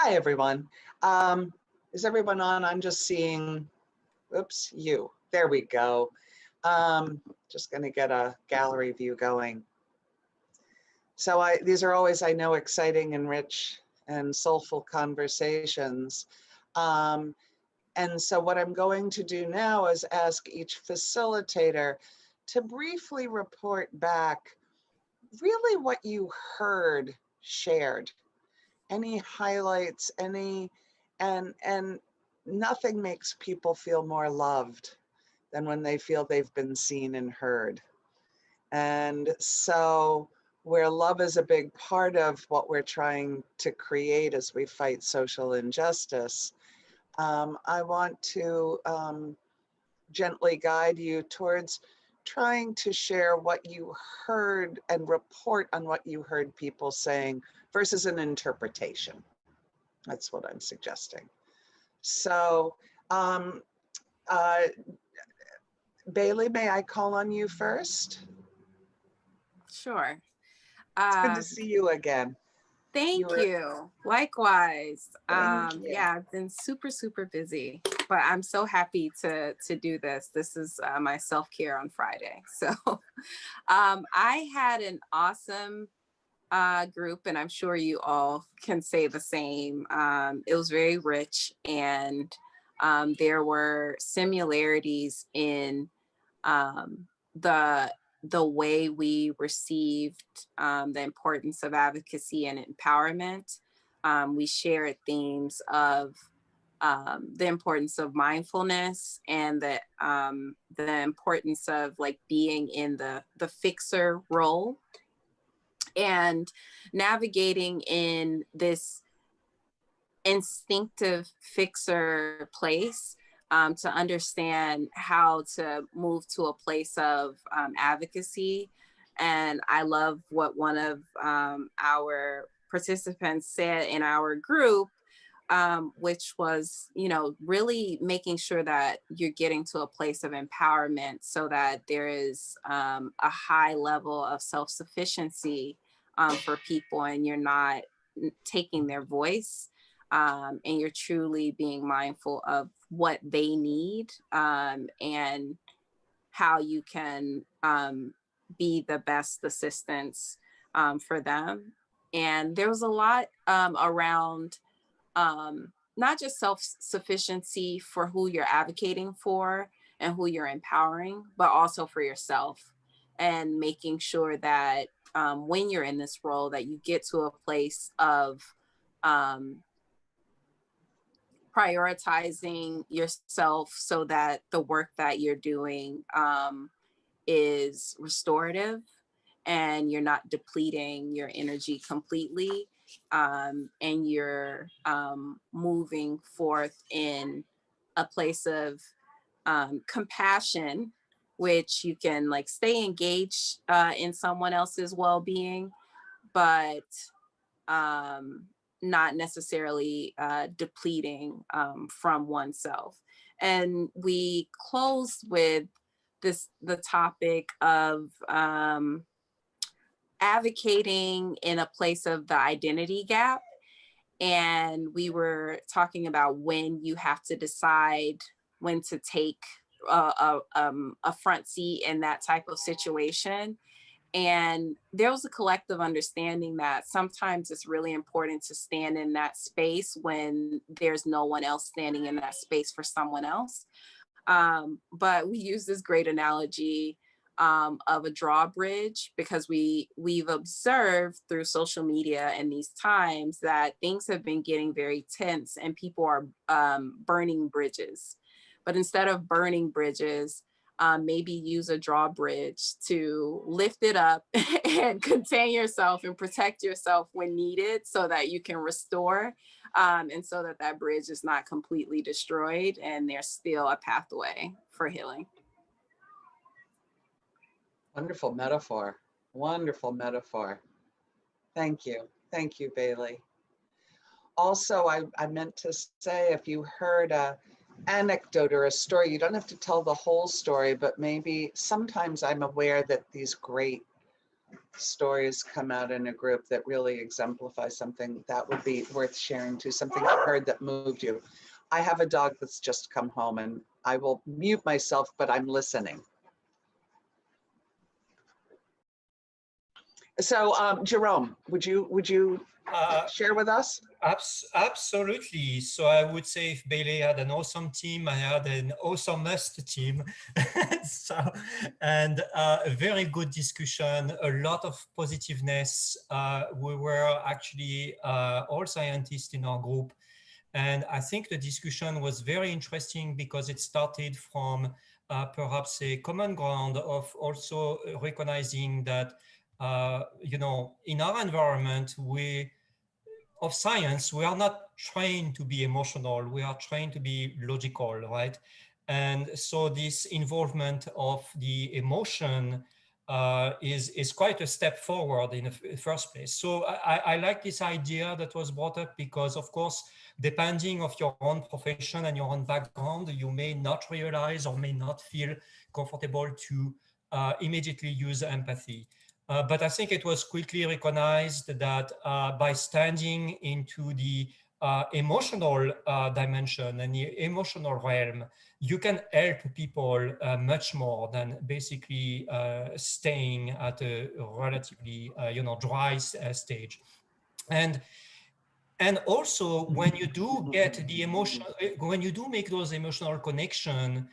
Hi, everyone. Is everyone on? I'm just seeing, oops, you. There we go. Just going to get a gallery view going. So these are always, I know, exciting and rich and soulful conversations. And so what I'm going to do now is ask each facilitator to briefly report back really what you heard shared. Any highlights, and nothing makes people feel more loved than when they feel they've been seen and heard. And so where love is a big part of what we're trying to create as we fight social injustice, I want to gently guide you towards trying to share what you heard and report on what you heard people saying versus an interpretation. That's what I'm suggesting. So, Bailey, may I call on you first? Sure. It's good to see you again. Thank you. Likewise. Thank you. Yeah, I've been super busy, but I'm so happy to do this. This is my self-care on Friday. So I had an awesome group, and I'm sure you all can say the same. It was very rich, and there were similarities in the way we received the importance of advocacy and empowerment. We shared themes of the importance of mindfulness and the importance of like being in the fixer role and navigating in this instinctive fixer place to understand how to move to a place of advocacy. And I love what one of our participants said in our group, which was, really making sure that you're getting to a place of empowerment so that there is a high level of self-sufficiency for people, and you're not taking their voice. And you're truly being mindful of what they need and how you can be the best assistance for them. And there was a lot around not just self-sufficiency for who you're advocating for and who you're empowering, but also for yourself, and making sure that when you're in this role that you get to a place of prioritizing yourself so that the work that you're doing is restorative and you're not depleting your energy completely, and you're moving forth in a place of compassion, which you can like stay engaged in someone else's well-being, but not necessarily depleting from oneself. And we closed with the topic of advocating in a place of the identity gap. And we were talking about when you have to decide when to take a front seat in that type of situation. And there was a collective understanding that sometimes it's really important to stand in that space when there's no one else standing in that space for someone else. But we use this great analogy of a drawbridge, because we've observed through social media in these times that things have been getting very tense and people are burning bridges. But instead of burning bridges, maybe use a drawbridge to lift it up and contain yourself and protect yourself when needed so that you can restore, and so that that bridge is not completely destroyed and there's still a pathway for healing. Wonderful metaphor. Wonderful metaphor. Thank you. Thank you, Bailey. Also, I meant to say, if you heard a anecdote or a story, you don't have to tell the whole story, but maybe sometimes I'm aware that these great stories come out in a group that really exemplify something that would be worth sharing to, something you heard that moved you. I have a dog that's just come home, and I will mute myself, but I'm listening. So Jerome, would you share with us? Absolutely. So I would say if Bailey had an awesome team, I had an awesomest team. So, and a very good discussion, a lot of positiveness. We were actually all scientists in our group. And I think the discussion was very interesting because it started from perhaps a common ground of also recognizing that, in our environment, of science, we are not trained to be emotional. We are trained to be logical, right? And so this involvement of the emotion is quite a step forward in the first place. So I like this idea that was brought up because, of course, depending of your own profession and your own background, you may not realize or may not feel comfortable to immediately use empathy. But I think it was quickly recognized that by standing into the emotional dimension and the emotional realm, you can help people much more than basically staying at a relatively, dry stage. And also, when you do get the emotion, when you do make those emotional connection,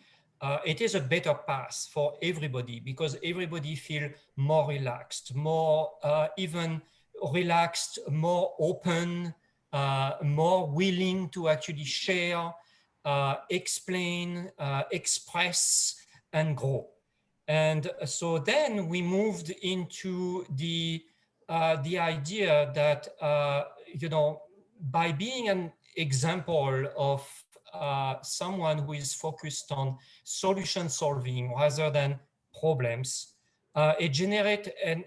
it is a better path for everybody because everybody feel more relaxed, more even relaxed, more open, more willing to actually share, explain, express, and grow. And so then we moved into the idea that by being an example of someone who is focused on solution solving rather than problems, it generates a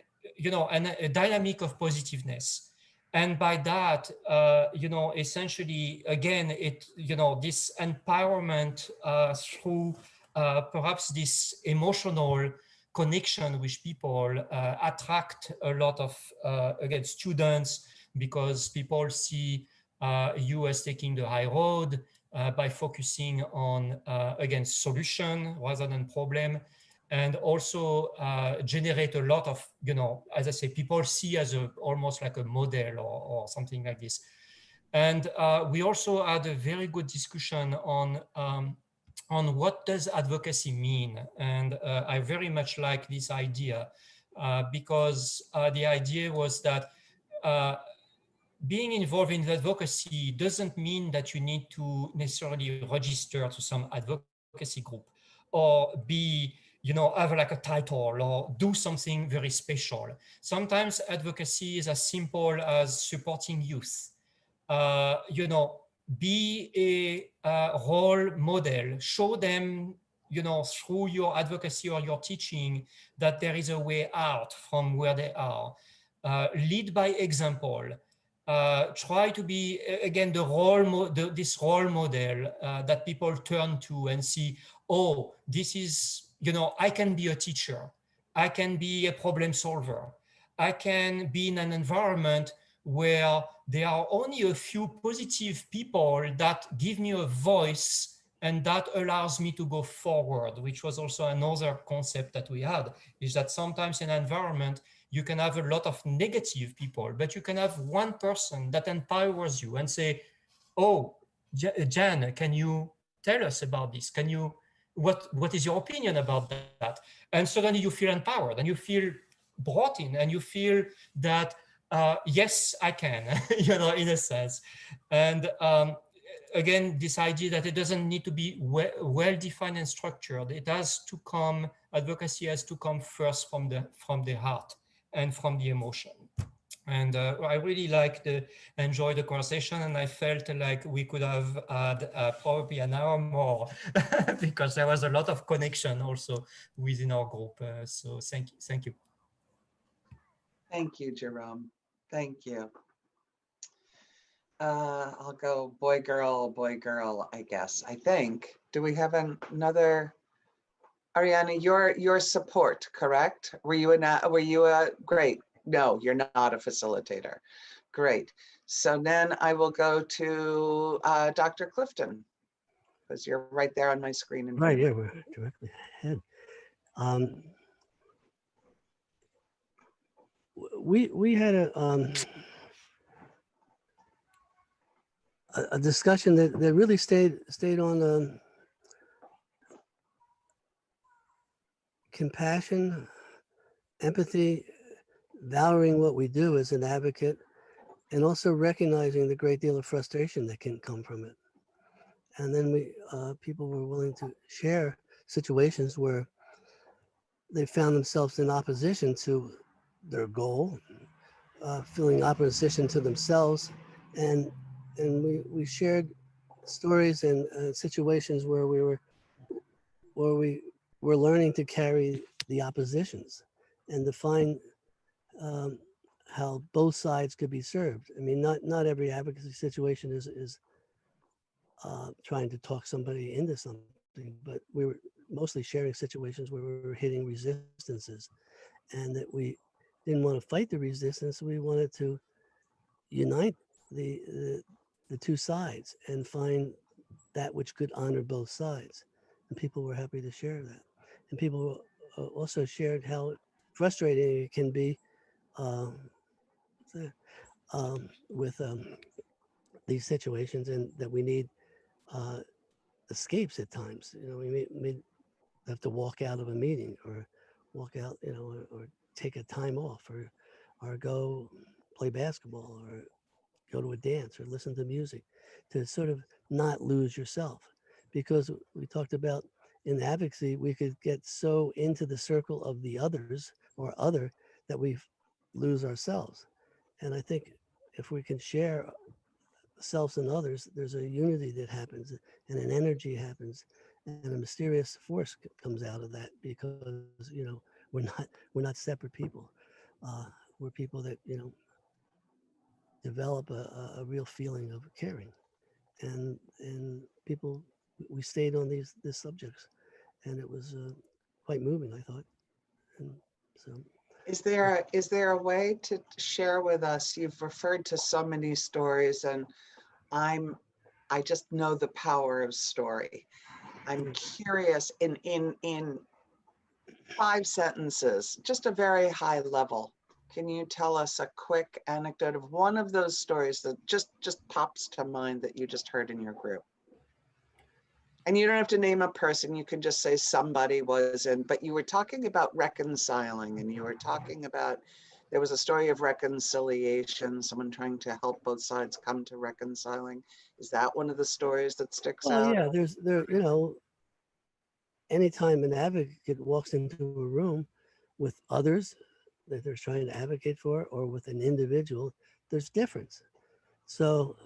dynamic of positiveness. And by that, essentially, again, this empowerment through perhaps this emotional connection with people attract a lot of, again, students, because people see you as taking the high road by focusing on, again, solution rather than problem, and also generate a lot of, as I say, people see as almost like a model or something like this. And we also had a very good discussion on what does advocacy mean. And I very much like this idea because the idea was that being involved in advocacy doesn't mean that you need to necessarily register to some advocacy group or be, have like a title or do something very special. Sometimes advocacy is as simple as supporting youth. Be a role model, show them, through your advocacy or your teaching that there is a way out from where they are. Lead by example. Try to be, again, this role model that people turn to and see, oh, this is, I can be a teacher. I can be a problem solver. I can be in an environment where there are only a few positive people that give me a voice and that allows me to go forward, which was also another concept that we had, is that sometimes in an environment, you can have a lot of negative people, but you can have one person that empowers you and say, oh, Jan, can you tell us about this? What is your opinion about that? And suddenly you feel empowered and you feel brought in and you feel that, yes, I can, in a sense. And again, this idea that it doesn't need to be well-defined and structured. It has to come, advocacy has to come first from the heart and from the emotion. And I really enjoyed the conversation, and I felt like we could have had probably an hour more because there was a lot of connection also within our group. So thank you. Thank you, Jerome. Thank you. I'll go boy, girl, I guess. I think. Do we have another Ariana, your support, correct? Were you great? No, you're not a facilitator. Great. So then I will go to Dr. Clifton, because you're right there on my screen in front Right, of yeah, me. we're directly ahead. We had a discussion that really stayed on compassion, empathy, valuing what we do as an advocate, and also recognizing the great deal of frustration that can come from it. And then people were willing to share situations where they found themselves in opposition to their goal, feeling opposition to themselves, and we shared stories and situations where we were learning to carry the oppositions and to find um, how both sides could be served. I mean, not every advocacy situation is trying to talk somebody into something, but we were mostly sharing situations where we were hitting resistances, and that we didn't want to fight the resistance. We wanted to unite the the, the two sides and find that which could honor both sides, and people were happy to share that. And people also shared how frustrating it can be um, with these situations, and that we need uh, escapes at times. You know, we may have to walk out of a meeting or walk out, you know, or take a time off or go play basketball or go to a dance or listen to music to sort of not lose yourself. Because we talked about in advocacy, we could get so into the circle of the others or other that we lose ourselves. And I think if we can share selves and others, there's a unity that happens and an energy happens and a mysterious force comes out of that because, you know, we're not separate people. Uh, we're people that, you know, develop a real feeling of caring, and people, we stayed on these subjects, and it was quite moving, I thought. And so Is there a way to share with us? You've referred to so many stories, and I just know the power of story. I'm curious in 5 sentences, just a very high level. Can you tell us a quick anecdote of one of those stories that just pops to mind that you just heard in your group? And you don't have to name a person, you can just say somebody was in, but you were talking about reconciling, and you were talking about, there was a story of reconciliation, someone trying to help both sides come to reconciling. Is that one of the stories that sticks well, out? yeah, you know, anytime an advocate walks into a room with others that they're trying to advocate for or with an individual, there's difference. So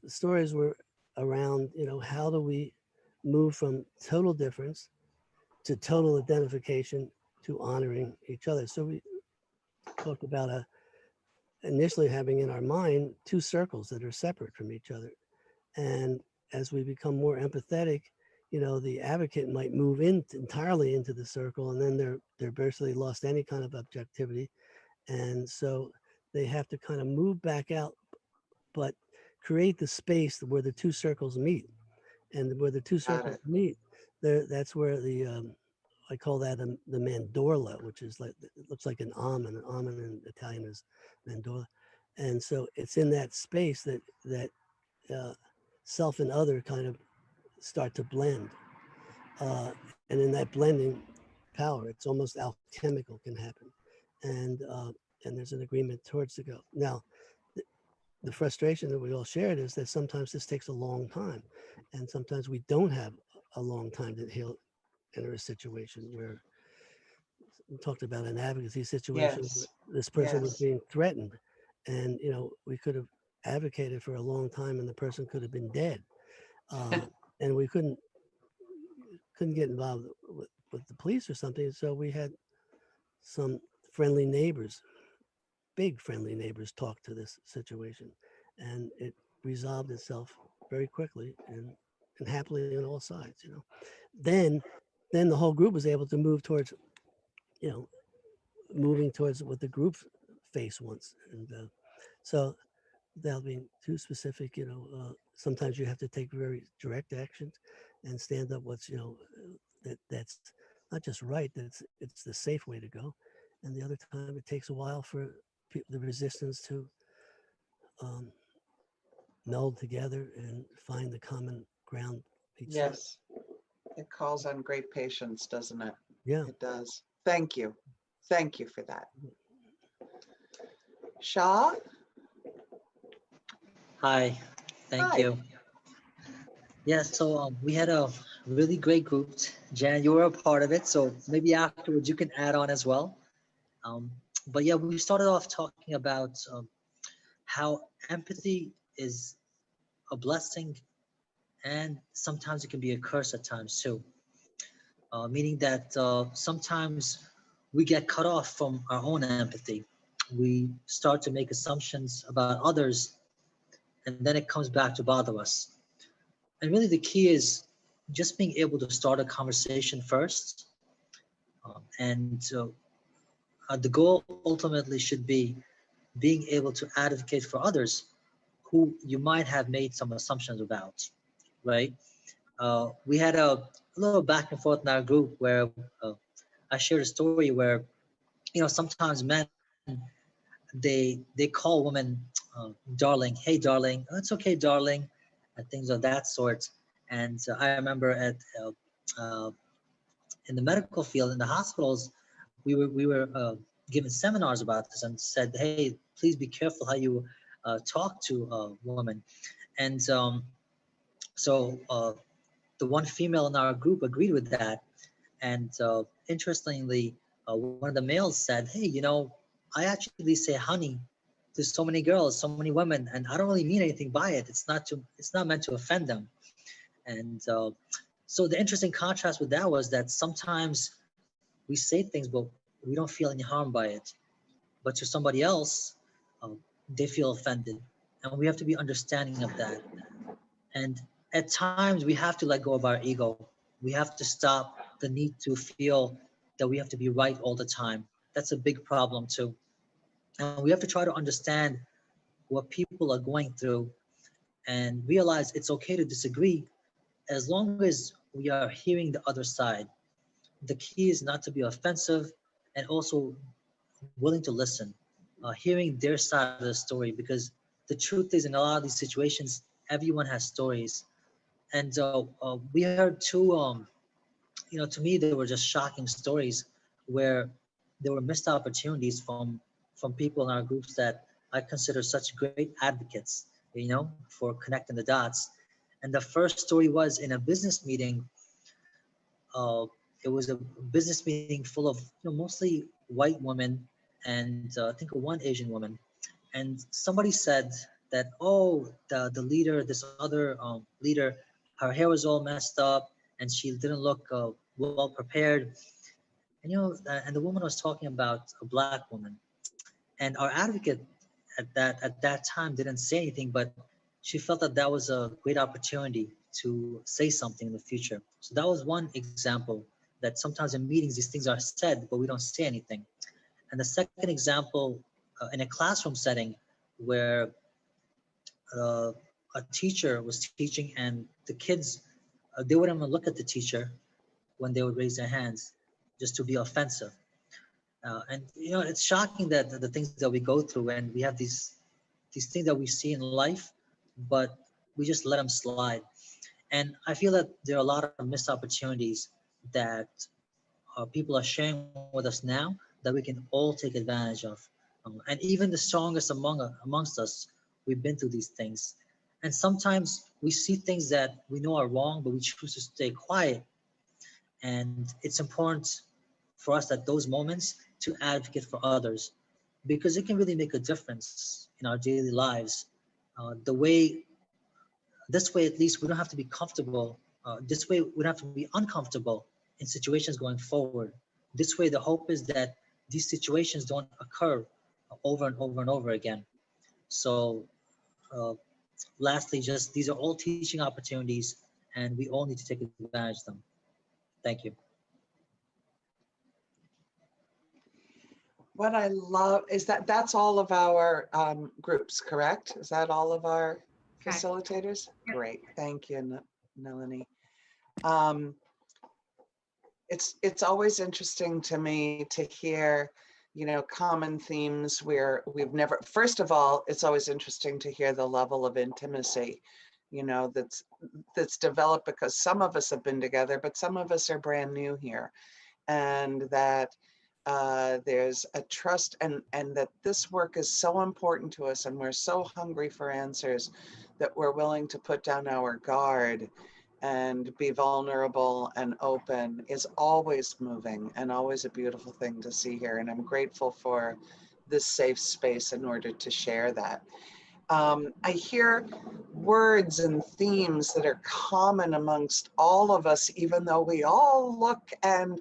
the stories were around, you know, how do we move from total difference to total identification to honoring each other. So we talked about initially having in our mind two circles that are separate from each other. And as we become more empathetic, you know, the advocate might move in entirely into the circle, and then they're basically lost any kind of objectivity. And so they have to kind of move back out, but create the space where the two circles meet. And where the two Got circles it. meet, that's where the I call that the mandorla, which is like, it looks like an almond. An almond in Italian is mandorla, and so it's in that space that uh, self and other kind of start to blend, and in that blending power, it's almost alchemical can happen, and and there's an agreement towards the go. Now, the frustration that we all shared is that sometimes this takes a long time, and sometimes we don't have a long time to heal enter a situation where we talked about an advocacy situation where Yes, this person was yes. being threatened, and you know, we could have advocated for a long time and the person could have been dead, uh, and we couldn't get involved with the police or something, so we had some friendly neighbors, big friendly neighbors, talk to this situation, and it resolved itself very quickly and happily on all sides, you know. Then then the whole group was able to move towards, you know, moving towards what the group face wants. And so without being too specific, you know, sometimes you have to take very direct actions and stand up what's, you know, that's not just right, it's the safe way to go. And the other time it takes a while for the resistance to um, meld together and find the common ground each time. Yes, it calls on great patience, doesn't it? Yeah. It does. Thank you. Thank you for that. Shaw? Hi, thank Hi. you. Yeah, so we had a really great group. Jan, you were a part of it, so maybe afterwards you can add on as well. Um, but yeah, we started off talking about how empathy is a blessing and sometimes it can be a curse at times too. Meaning that sometimes we get cut off from our own empathy. We start to make assumptions about others, and then it comes back to bother us. And really, the key is just being able to start a conversation first. And the goal ultimately should be being able to advocate for others who you might have made some assumptions about, right? We had a little back and forth in our group where I shared a story where, sometimes men they call women darling, hey darling, oh, it's okay darling, and things of that sort. And I remember uh, in the medical field in the hospitals, we were given seminars about this and said, hey, please be careful how you talk to a woman. And so the one female in our group agreed with that. And interestingly, one of the males said, hey, I actually say honey to so many girls, so many women, and I don't really mean anything by it. It's not meant to offend them. And so the interesting contrast with that was that sometimes we say things, but we don't feel any harm by it. But to somebody else, they feel offended. And we have to be understanding of that. And at times, we have to let go of our ego. We have to stop the need to feel that we have to be right all the time. That's a big problem, too. And we have to try to understand what people are going through and realize it's okay to disagree as long as we are hearing the other side. The key is not to be offensive and also willing to listen, hearing their side of the story, because the truth is in a lot of these situations, everyone has stories. And we heard two, to me, they were just shocking stories where there were missed opportunities from people in our groups that I consider such great advocates, for connecting the dots. And the first story was in a business meeting. Uh, it was a business meeting full of mostly white women and I think one Asian woman. And somebody said that, oh, the leader, this other leader, her hair was all messed up and she didn't look well prepared. And and the woman was talking about a black woman. And our advocate at that time didn't say anything, but she felt that that was a great opportunity to say something in the future. So that was one example that sometimes in meetings these things are said, but we don't say anything. And the second example, in a classroom setting where uh, a teacher was teaching and the kids, they wouldn't even look at the teacher when they would raise their hands just to be offensive. And it's shocking that the things that we go through and we have these things that we see in life, but we just let them slide. And I feel that there are a lot of missed opportunities that people are sharing with us now that we can all take advantage of. And even the strongest amongst us, we've been through these things. And sometimes we see things that we know are wrong, but we choose to stay quiet. And it's important for us at those moments to advocate for others because it can really make a difference in our daily lives. This way, at least, we don't have to be comfortable. This way, we don't have to be uncomfortable in situations going forward. This way, the hope is that these situations don't occur over and over and over again. So, uh, lastly, just these are all teaching opportunities, and we all need to take advantage of them. Thank you. what I love is that that's all of our groups, correct? Is that all of our Correct. facilitators? Yep. Great, thank you, Melanie. Um, it's always interesting to me to hear, you know, common themes where we've never, first of all, it's always interesting to hear the level of intimacy, you know, that's developed because some of us have been together, but some of us are brand new here. And that there's a trust and that this work is so important to us and we're so hungry for answers that we're willing to put down our guard and be vulnerable and open is always moving and always a beautiful thing to see here. And I'm grateful for this safe space in order to share that. I hear words and themes that are common amongst all of us, even though we all look and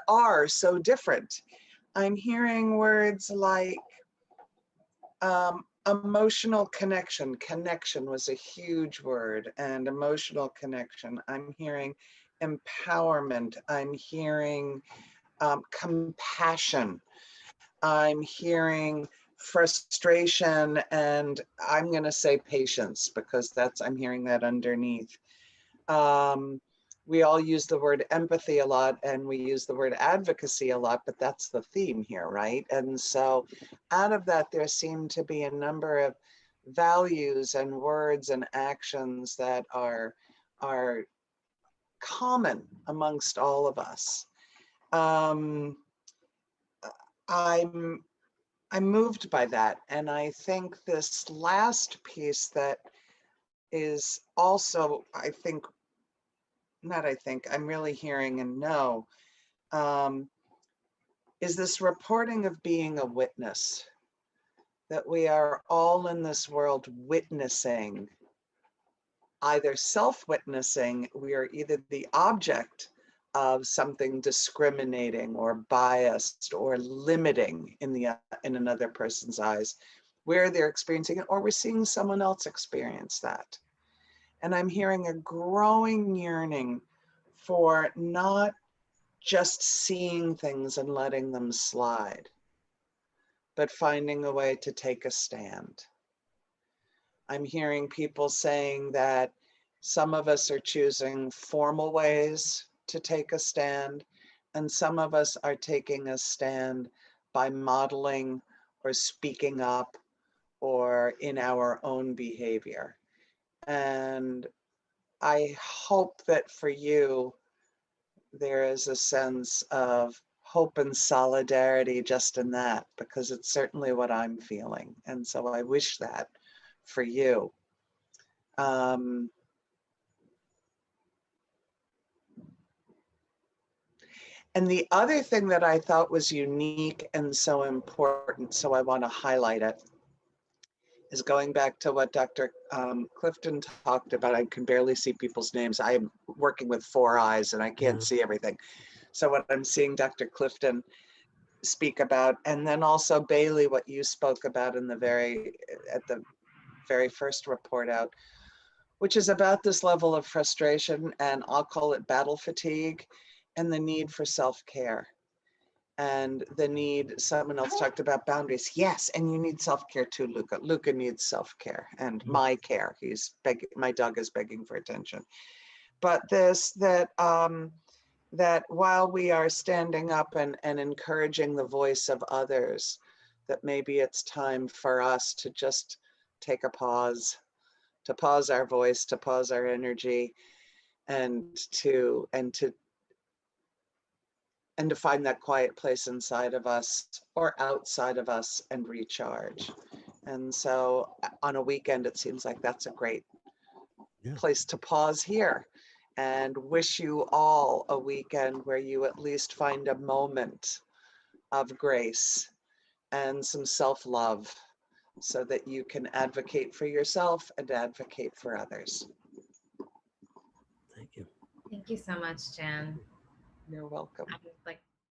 are so different. I'm hearing words like emotional connection. Connection was a huge word, and emotional connection. I'm hearing empowerment. I'm hearing compassion. I'm hearing frustration, and I'm going to say patience because I'm hearing that underneath. We all use the word empathy a lot and we use the word advocacy a lot, but that's the theme here, right? And so out of that, there seem to be a number of values and words and actions that are common amongst all of us. I'm moved by that. And I think this last piece that is also, I'm really hearing and know, is this reporting of being a witness, that we are all in this world witnessing, either self-witnessing, we are either the object of something discriminating or biased or limiting in another person's eyes, where they're experiencing it, or we're seeing someone else experience that. And I'm hearing a growing yearning for not just seeing things and letting them slide, but finding a way to take a stand. I'm hearing people saying that some of us are choosing formal ways to take a stand, and some of us are taking a stand by modeling or speaking up or in our own behavior. And I hope that for you, there is a sense of hope and solidarity just in that, because it's certainly what I'm feeling. And so I wish that for you. And the other thing that I thought was unique and so important, so I want to highlight it, is going back to what Dr. Clifton talked about. I can barely see people's names. I'm working with 4 eyes and I can't see everything. So what I'm seeing Dr. Clifton speak about, and then also Bailey, what you spoke about at the very first report out, which is about this level of frustration, and I'll call it battle fatigue, and the need for self-care. And the need, someone else talked about boundaries. Yes, and you need self-care too, Luca. Luca needs self-care and my care. He's begging, my dog is begging for attention. But that while we are standing up and encouraging the voice of others, that maybe it's time for us to just take a pause, to pause our voice, to pause our energy, and to find that quiet place inside of us or outside of us and recharge. And so on a weekend, it seems like that's a great place to pause here, and wish you all a weekend where you at least find a moment of grace and some self-love so that you can advocate for yourself and advocate for others. Thank you. Thank you so much, Jan. You're welcome. I was like